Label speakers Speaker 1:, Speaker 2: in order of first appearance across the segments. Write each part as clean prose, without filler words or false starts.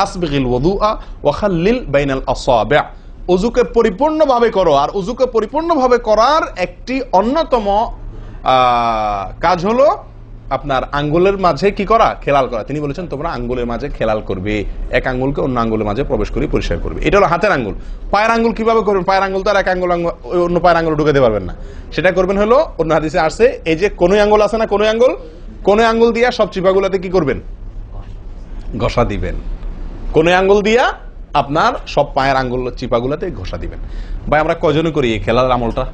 Speaker 1: আসবিগিল ওযুআ ওয়া খাল্লিল বাইনাল আসাবি', ওযুকে পরিপূর্ণভাবে করো। আর ওযুকে পরিপূর্ণভাবে করার একটি অন্যতম কাজ হলো আপনার আঙ্গুলের মাঝে কি করা, খেলাল করা। তিনি বলেছেন তোমরা আঙ্গুলের মাঝে খেলাল করবে, এক আঙ্গুলকে অন্য আঙ্গুলের মাঝে প্রবেশ করে পরিষ্কার করবে। এটা হলো হাতের আঙ্গুল। পায়ের আঙ্গুল কিভাবে করবেন? পায়ের আঙ্গুল তো আর এক আঙ্গুল অন্য পায়ের আঙ্গুল ঢুকাতে পারবেন না। সেটা করবেন হলো অন্য হাদিসে আসছে, এই যে কোন আঙ্গুল আছে না, কোন আঙ্গুল দিয়া সব চিপাগুলাতে কি করবেন? ঘষা দিবেন। কোন আঙ্গুল দিয়া আপনার সব পায়ের আঙ্গুল চিপাগুলাতে ঘষা দিবেন। ভাই আমরা কজনে করি এই খেলার আমলটা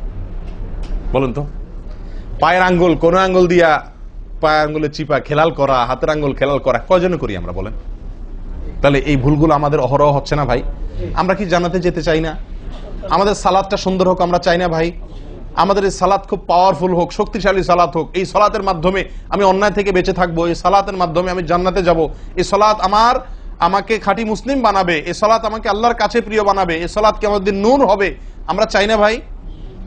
Speaker 1: বলুন তো? পায়ের আঙ্গুল কোন আঙ্গুল দিয়া পায়ের আঙ্গুলে চিপা খেলাল করা, হাতের আঙ্গুল খেলাল করা কজনে করি আমরা বলেন? তাহলে এই ভুলগুলো আমাদের অহরহ হচ্ছে না ভাই? আমরা কি জান্নাতে যেতে চাই না? আমাদের সালাদটা সুন্দর হোক আমরা চাই না ভাই? আমাদের এই সালাত খুব পাওয়ারফুল হোক, শক্তিশালী সালাত হোক। এই সালাতের মাধ্যমে আমি অন্যায় থেকে বেঁচে থাকবো, এই সালাতের মাধ্যমে আমি জান্নাতে যাব। এই সালাত আমাকে খাঁটি মুসলিম বানাবে, এই সালাত আমাকে আল্লাহর কাছে প্রিয় বানাবে, এই সালাত কিয়ামতের দিন নূর হবে। আমরা চাই না ভাই?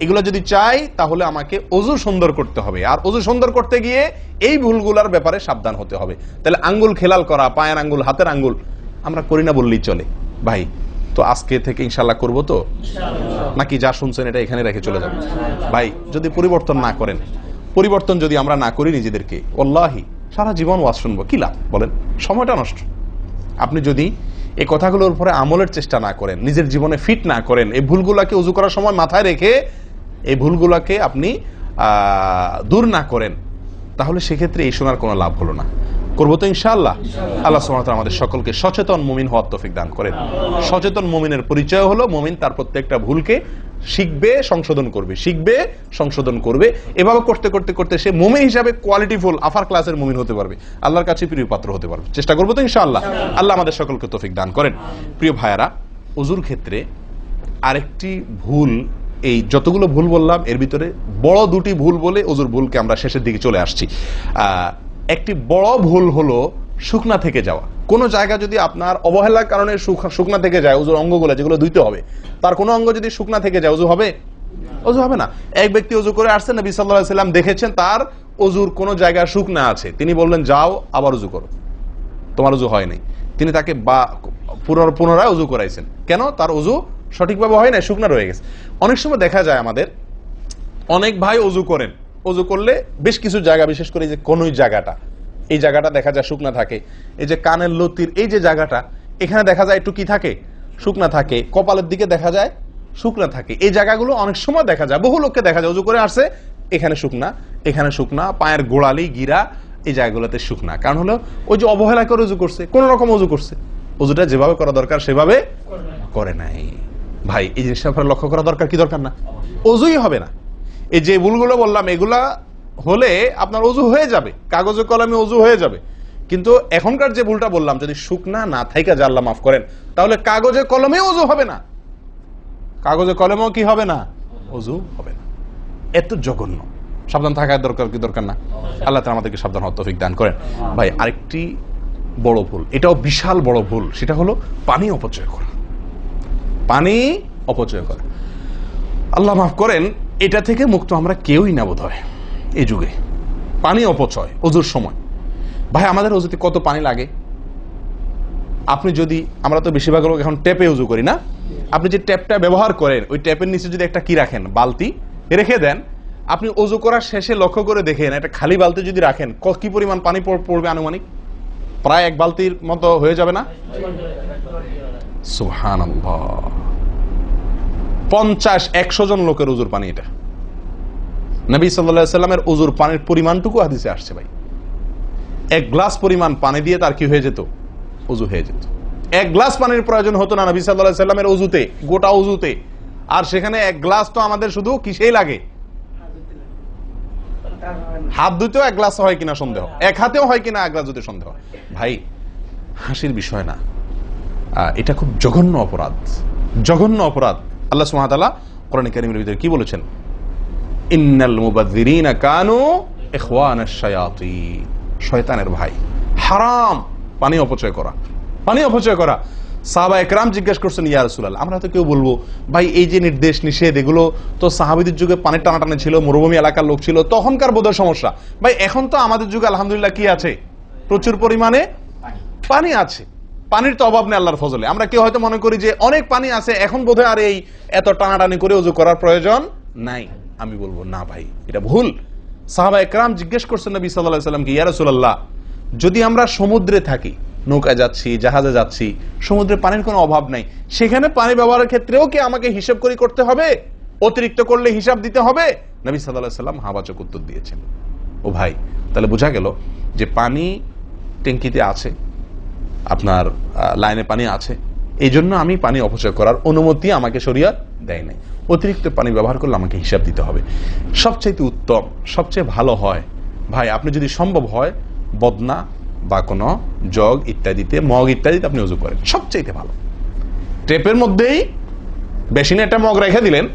Speaker 1: এগুলো যদি চাই তাহলে আমাকে ওযু সুন্দর করতে হবে। আর ওযু সুন্দর করতে গিয়ে এই ভুলগুলোর ব্যাপারে সাবধান হতে হবে। তাহলে আঙ্গুল খেলাল করা, পায়ের আঙ্গুল, হাতের আঙ্গুল আমরা করি না বললেই চলে ভাই। তো আজকে থেকে ইনশাআল্লাহ করব তো, নাকি যা শুনছেন এটা এখানে রেখে চলে যাবেন? ভাই যদি পরিবর্তন না করেন, পরিবর্তন যদি আমরা না করি নিজেদেরকে, ওয়াল্লাহি সারা জীবন ওয়াজ শুনবো, কি লাভ বলেন? সময়টা নষ্ট। আপনি যদি এই কথাগুলোর উপরে আমলের চেষ্টা না করেন, নিজের জীবনে ফিট না করেন, এই ভুলগুলাকে ওযু করার সময় মাথায় রেখে এই ভুলগুলাকে আপনি দূর না করেন, তাহলে সেক্ষেত্রে এই শোনার কোনো লাভ হলো না। করবো তো ইনশাআল্লাহ। আল্লাহ সুবহানাহু ওয়া তাআলা আমাদের সকলকে সচেতন মুমিন হওয়ার তৌফিক দান করেন। সচেতন মুমিনের পরিচয় হলো মুমিন তার প্রত্যেকটা ভুলকে শিখবে, সংশোধন করবে, শিখবে, সংশোধন করবে। এভাবে করতে করতে করতে সে মুমিন হিসাবে কোয়ালিটিফুল আফার ক্লাসের মুমিন হতে পারবে, আল্লাহর কাছে প্রিয় পাত্র হতে পারবে। চেষ্টা করবো তো ইনশাআল্লাহ। আল্লাহ আমাদের সকলকে তৌফিক দান করেন। প্রিয় ভাইয়ারা, ওযুর ক্ষেত্রে আরেকটি ভুল, এই যতগুলো ভুল বললাম এর ভিতরে বড় দুটি ভুল বলে ওযুর ভুলকে আমরা শেষের দিকে চলে আসছি। একটি বড় ভুল হলো শুকনা থেকে যাওয়া। কোন জায়গা যদি আপনার অবহেলার কারণে শুকনা থেকে যায়, ওযুর অঙ্গগুলো যেগুলো ধুইতে হবে, তার কোনো অঙ্গ যদি শুকনা থেকে যায়, ওযু হবে? ওযু হবে না। এক ব্যক্তি ওযু করে আসছেন, নবী সাল্লাল্লাহু আলাইহি ওয়াসাল্লাম দেখেছেন তার ওযুর কোন জায়গা শুকনা আছে, তিনি বললেন যাও আবার ওযু করো, তোমার ওযু হয় নাই। তিনি তাকে পুনরায় ওযু করাইছেন। কেন? তার ওযু সঠিকভাবে হয় না, শুকনা রয়ে গেছে। অনেক সময় দেখা যায় আমাদের অনেক ভাই ওযু করেন, ওযু করলে বেশ কিছু জায়গা, বিশেষ করে যে কোনই জায়গাটা, এই জায়গাটা দেখা যায় শুকনা থাকে। এই যে কানের লতির এই যে জায়গাটা, এখানে দেখা যায় একটু কি থাকে, শুকনা থাকে। কপালের দিকে দেখা যায় শুকনা থাকে। এই জায়গাগুলো অনেক সময় দেখা যায়, বহু লোককে দেখা যায় ওযু করে আসছে, এখানে শুকনা, এখানে শুকনা, পায়ের গোড়ালি, গিরা, এই জায়গাগুলোতে শুকনা। কারণ হলো ওই যে অবহেলা করে ওযু করছে, কোন রকম ওযু করছে, ওযুটা যেভাবে করা দরকার সেভাবে করে নাই। ভাই এই জিনিসটা আপনার লক্ষ্য করা দরকার, কি দরকার না? ওযুই হবে না। এই যে ভুলগুলো বললাম এগুলা হলে আপনার ওযু হয়ে যাবে, কাগজে কলমে ওযু হয়ে যাবে। কিন্তু এখনকার যে ভুলটা বললাম, যদি শুকনা না থাইকা যায়, আল্লাহ মাফ করেন, তাহলে কাগজে কলমে ওযু হবে না, কাগজে কলমেও কি হবে না, ওযু হবে না। এত জঘন্য, সাবধান থাকার দরকার, কি দরকার না? আল্লাহ তাআলা আমাদেরকে সাবধান হওয়ার তৌফিক দান করেন। ভাই আরেকটি বড় ভুল, এটাও বিশাল বড় ভুল, সেটা হলো পানি অপচয় করা। পানি অপচয় করা, আল্লাহ মাফ করেন, এটা থেকে মুক্ত আমরা কেউই না বোধ হয় এই যুগে। পানি অপচয় ওযুর সময়। ভাই আমাদের ওযুতে কত পানি লাগে? আপনি যদি, আমরা তো বেশিরভাগ লোক এখন ট্যাপে ওযু করি না, আপনি যে ট্যাপটা ব্যবহার করেন ওই ট্যাপের নিচে যদি একটা কি রাখেন, বালতি রেখে দেন, আপনি ওযু করার শেষে লক্ষ্য করে দেখেন একটা খালি বালতি যদি রাখেন, কি পরিমাণ পানি পড়বে আনুমানিক? প্রায় এক বালতির মতো হয়ে যাবে না? সুবহানাল্লাহ। 50-100 জন লোকের ওযুর পানি এটা। নবী সাল্লাল্লাহু আলাইহি ওয়াসাল্লামের ওযুর পানির পরিমাণটুকু হাদিসে আসছে ভাই। এক গ্লাস পরিমাণ পানি দিয়ে তার কি হয়ে যেত? ওযু হয়ে যেত। এক গ্লাস পানির প্রয়োজন হতো না নবী সাল্লাল্লাহু আলাইহি ওয়াসাল্লামের ওযুতে, গোটা ওযুতে। আর সেখানে এক গ্লাস তো আমাদের শুধু কিসেই লাগে? হাত ধুতেও এক গ্লাস হয় কিনা সন্দেহ, এক হাতেও হয় কিনা এক গ্লাস ধুতে সন্দেহ। ভাই হাসির বিষয় না, এটা খুব জঘন্য অপরাধ, জঘন্য অপরাধ। আল্লাহ সুবহানাহু ওয়া তাআলা কোরআন কারীমের ভিতরে কি বলেছেন? ইন্নাল মুবাযযিরিনা কানু ইখওয়ানাশ শায়াতিন, শয়তানের ভাই। হারাম পানি অপচয় করা, পানি অপচয় করা। সাহাবায়ে কেরাম জিজ্ঞেস করছেন, ইয়া রাসূলুল্লাহ, আমরা তো কেউ বলবো ভাই এই যে নির্দেশ নিষেধ এগুলো তো সাহাবীদের যুগে পানির টানাটানি ছিল, মরুভূমি এলাকার লোক ছিল, তখনকার বোধহয় সমস্যা। ভাই এখন তো আমাদের যুগে আলহামদুলিল্লাহ কি আছে? প্রচুর পরিমাণে পানি আছে। পানির তো অভাব নেই আল্লাহর ফজলে। আমরা কেউ হয়তো মনে করি যে অনেক পানি আছে, এখন বোধহয় আর এই এত টানাটানি করে ওযু করার প্রয়োজন নাই। আমি বলবো না ভাই, এটা ভুল। সাহাবা একরাম জিজ্ঞেস করছেন নবী সাল্লাল্লাহু আলাইহি ওয়াসাল্লামকে, ইয়া রাসূলুল্লাহ, যদি আমরা সমুদ্রে থাকি, নৌকায় যাচ্ছি, জাহাজে যাচ্ছি, সমুদ্রে পানির কোনো অভাব নাই, সেখানে পানি ব্যবহারের ক্ষেত্রেও কি আমাকে হিসাব করে করতে হবে? অতিরিক্ত করলে হিসাব দিতে হবে? নবী সাল্লাল্লাহু আলাইহি ওয়াসাল্লাম হাবাচক উত্তর দিয়েছেন। ও ভাই, তাহলে বোঝা গেল যে পানি ট্যাঙ্কিতে আছে, আপনার লাইনে পানি আছে, এই জন্য আমি পানি অপচয় করার অনুমতি আমাকে শরীয়ত দেয় নাই। অতিরিক্ত পানি ব্যবহার করলে আমাকে হিসাব দিতে হবে। সবচেয়ে উত্তম, সবচেয়ে ভালো হয় ভাই, আপনি যদি সম্ভব হয় বদনা বা কোনো জগ ইত্যাদিতে, মগ ইত্যাদিতে আপনি ওযু করেন, সবচেয়ে ভালো। টেপের মধ্যেই বেসিনে একটা মগ রেখে দিলেন,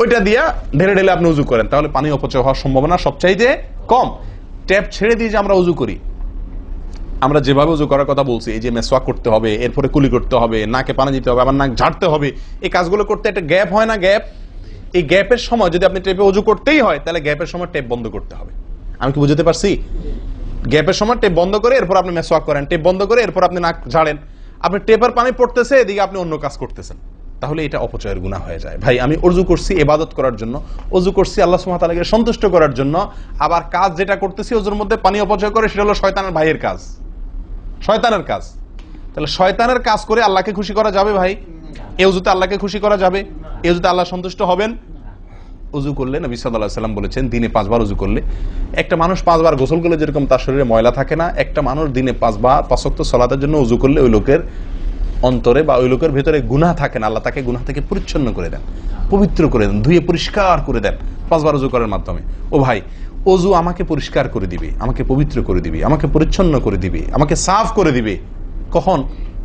Speaker 1: ওইটা দিয়া ঢেলে ঢেলে আপনি ওযু করেন, তাহলে পানি অপচয় হওয়ার সম্ভাবনা সবচাইতে কম। ট্যাপ ছেড়ে দিয়ে যে আমরা ওযু করি, আমরা যেভাবে ওযু করার কথা বলছি, এই যে মেসওয়াক করতে হবে, এরপরে কুলি করতে হবে, নাকে পানি দিতে হবে, আবার নাক ঝাড়তে হবে, এই কাজগুলো করতে একটা গ্যাপ হয় না? গ্যাপ, এই গ্যাপের সময় যদি আপনি টেপে ওযু করতেই হয়, তাহলে গ্যাপের সময় টেপ বন্ধ করতে হবে। আমি কি বুঝতে পারছি? গ্যাপের সময় টেপ বন্ধ করে এরপর আপনি মেসওয়াক করেন, টেপ বন্ধ করে এরপর আপনি নাক ঝাড়েন। আপনি টেপের পানি পড়তেছে, এদিকে আপনি অন্য কাজ করতেছেন, তাহলে এটা অপচয়ের গুনাহ হয়ে যায়। ভাই, আমি ওযু করছি ইবাদত করার জন্য, ওযু করছি আল্লাহ সুবহানাহু ওয়া তাআলাকে সন্তুষ্ট করার জন্য, আবার কাজ যেটা করতেছি ওযুর মধ্যে পানি অপচয় করে, সেটা হলো শয়তানের ভাইয়ের কাজ, শয়তানের কাজ। তাহলে শয়তানের কাজ করে আল্লাহকে খুশি করা যাবে ভাই? এই ওযুতে আল্লাহকে খুশি করা যাবে? এই ওযুতে আল্লাহ সন্তুষ্ট হবেন? ওযু করলে নবী সাল্লাল্লাহু আলাইহি ওয়াসাল্লাম বলেছেন, দিনে 5 বার ওযু করলে, একটা মানুষ 5 বার গোসল করলে যেরকম তার শরীরে ময়লা থাকে না, একটা মানুষ দিনে 5 বার 5 ওয়াক্ত সালাতের জন্য ওযু করলে ওই লোকের অন্তরে বা ওই লোকের ভেতরে গুনাহ থাকে না, আল্লাহ তাকে গুনাহ থেকে পরিচ্ছন্ন করে দেন, পবিত্র করে দেন, ধুয়ে পরিষ্কার করে দেন 5 বার ওযু করার মাধ্যমে। ও ভাই, ওযু আমাকে পরিষ্কার করে দিবে, আমাকে পবিত্র করে দিবে, আমাকে পরিচ্ছন্ন করে দিবে, আমাকে সাফ করে দিবে। কখন?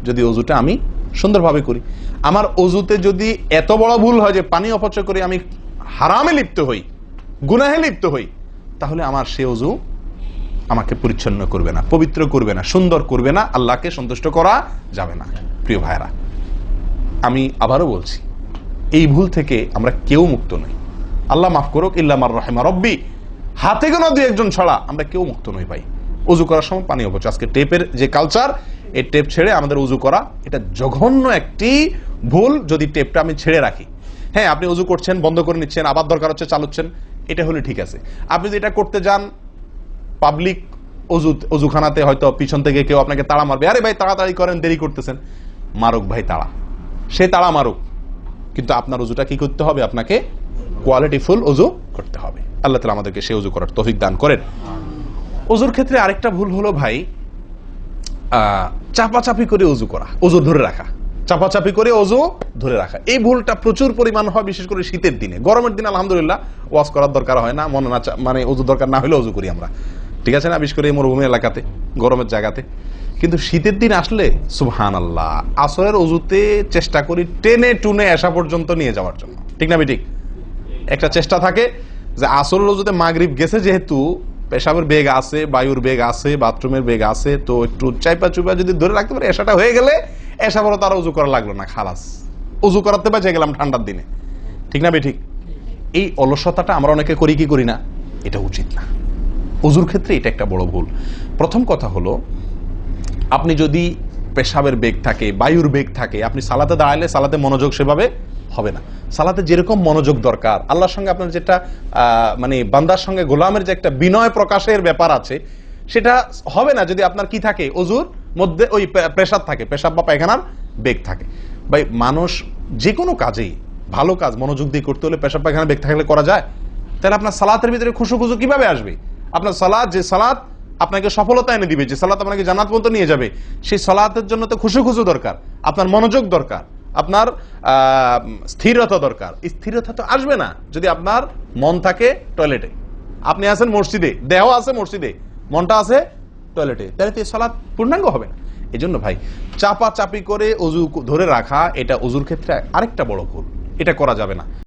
Speaker 1: যদি ওযুটা আমি সুন্দরভাবে করি। আমার ওযুতে যদি এত বড় ভুল হয় যে পানি অপচয় করে আমি হারামে লিপ্ত হই, গুনাহে লিপ্ত হই, তাহলে আমার সে ওযু আমাকে পরিচ্ছন্ন করবে না, পবিত্র করবে না, সুন্দর করবে না, আল্লাহকে সন্তুষ্ট করা যাবে না। প্রিয় ভাইরা, আমি আবারও বলছি, এই ভুল থেকে আমরা কেউ মুক্ত নই। আল্লাহ মাফ করুক, ইল্লা মার রাহিমা রব্বি, হাতে গোনা 2-1 ছাড়া আমরা কেউ মুক্ত নই ভাই। ওযু করার সময় পানি অপচয়, আজকে টেপের যে কালচার, এই টেপ ছেড়ে আমাদের ওযু করা, এটা জঘন্য একটি ভুল। যদি টেপটা আমি ছেড়ে রাখি, হ্যাঁ, আপনি ওযু করছেন, বন্ধ করে নিচ্ছেন, আবার দরকার হচ্ছে চালাচ্ছেন, এটা হলে ঠিক আছে। আপনি যদি এটা করতে যান পাবলিক ওযুখানাতে, হয়তো পিছন থেকে কেউ আপনাকে তাড়া মারবে, আরে ভাই তাড়াতাড়ি করেন, দেরি করতেছেন, মারুক ভাই তাড়া, সে তাড়া মারুক, কিন্তু আপনার ওযুটা কি করতে হবে? আপনাকে কোয়ালিটিফুল ওযু করতে হবে। আল্লাহ তাআলা আমাদেরকে সেই ওযু করার তৌফিক দান করেন। ওযুর ক্ষেত্রে আরেকটা ভুল হলো ভাই, চাপাচাপি করে ওযু করা, ওযু ধরে রাখা, চাপাচাপি করে ওযু ধরে রাখা, এই ভুলটা প্রচুর পরিমাণ হয়, বিশেষ করে শীতের দিনে। গরমের দিনে আলহামদুলিল্লাহ ওয়াজ করার দরকার হয় না, মনে না মানে ওযু দরকার না হলে ওযু করি আমরা, ঠিক আছে না? বিশেষ করে মরুভূমি এলাকাতে, গরমের জায়গাতে। কিন্তু শীতের দিন আসলে সুবহানাল্লাহ, আসরের ওযুতে চেষ্টা করি টেনে টুনে এসা পর্যন্ত নিয়ে যাওয়ার জন্য, ঠিক না ঠিক? একটা চেষ্টা থাকে যে আসরের ওযুতে মাগরিব গেছে, যেহেতু পেশাবের বেগ আছে, বায়ুর বেগ আছে, বাথরুমের বেগ আছে, তো একটু চাইপা চুপা যদি ধরে রাখতে পারে, এসাটা হয়ে গেলে এসা বড় তার ওযু করা লাগলো না, খালাস, ওযু করাতে বেঁচে গেলাম ঠান্ডার দিনে, ঠিক না ঠিক? এই অলসতাটা আমরা অনেকে করি কি করি না? এটা উচিত না। ওযুর ক্ষেত্রে এটা একটা বড় ভুল। প্রথম কথা হলো, আপনি যদি পেশাবের বেগ থাকে, বায়ুর বেগ থাকে, আপনি সালাতে দাঁড়ালে সালাতে মনোযোগ সেভাবে হবে না। সালাতে যেরকম মনোযোগ দরকার, আল্লাহর সঙ্গে আপনার যেটা মানে বান্দার সঙ্গে গোলামের যে একটা বিনয় প্রকাশের ব্যাপার আছে, সেটা হবে না যদি আপনার কি থাকে, ওযুর মধ্যে ওই প্রেসার থাকে, পেশাব বা পায়খানার বেগ থাকে। ভাই, মানুষ যে কোনো কাজেই, ভালো কাজ মনোযোগ দিয়ে করতে হলে পেশাব পায়খানার বেগ থাকলে করা যায়? তাহলে আপনার সালাতের ভিতরে খুশু কিভাবে আসবে? আপনার সালাত, যে সালাত আপনাকে সফলতা এনে দিবে, যে সালাত আপনাকে জান্নাত পর্যন্ত নিয়ে যাবে, সেই সালাতের জন্য তো খুশু দরকার, আপনার মনোযোগ দরকার, আপনার স্থিরতা দরকার। স্থিরতা তো আসবে না যদি আপনার মন থাকে টয়লেটে, আপনি আছেন মসজিদে, দেহ আছে মসজিদে, মনটা আছে টয়লেটে, তাহলে তো এই সালাত পূর্ণাঙ্গ হবে না। এই জন্য ভাই, চাপা চাপি করে ওযু ধরে রাখা, এটা ওযুর ক্ষেত্রে আরেকটা বড় ভুল, এটা করা যাবে না।